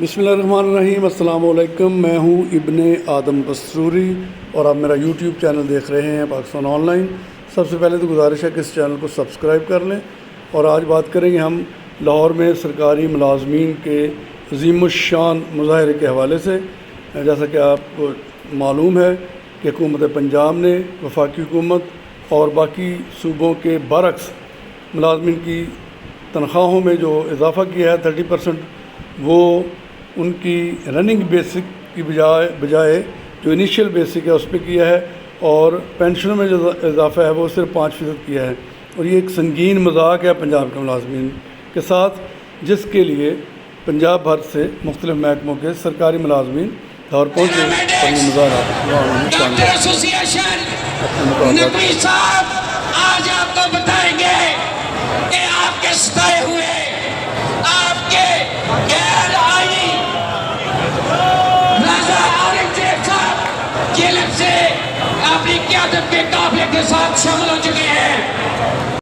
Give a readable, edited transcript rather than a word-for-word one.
بسم اللہ الرحمن الرحیم۔ السلام علیکم، میں ہوں ابن آدم قصوری اور آپ میرا یوٹیوب چینل دیکھ رہے ہیں پاکستان آن لائن۔ سب سے پہلے تو گزارش ہے کہ اس چینل کو سبسکرائب کر لیں، اور آج بات کریں گے ہم لاہور میں سرکاری ملازمین کے عظیم الشان مظاہرے کے حوالے سے۔ جیسا کہ آپ کو معلوم ہے کہ حکومت پنجاب نے وفاقی حکومت اور باقی صوبوں کے برعکس ملازمین کی تنخواہوں میں جو اضافہ کیا ہے 30%، وہ ان کی رننگ بیسک کی بجائے جو انیشیل بیسک ہے اس پہ کیا ہے، اور پینشنوں میں جو اضافہ ہے وہ صرف 5% کیا ہے۔ اور یہ ایک سنگین مذاق ہے پنجاب کے ملازمین کے ساتھ، جس کے لیے پنجاب بھر سے مختلف محکموں کے سرکاری ملازمین لاہور پہنچے اور یہ مظاہرہ نقوی صاحب آج آپ کو بتائیں گے کہ آپ کے ستائے ہوئے آپ کے غیر آئینی رضا اورنگزیب صاحب کی لب سے اپنی قیادت کے قافلے کے ساتھ شامل ہو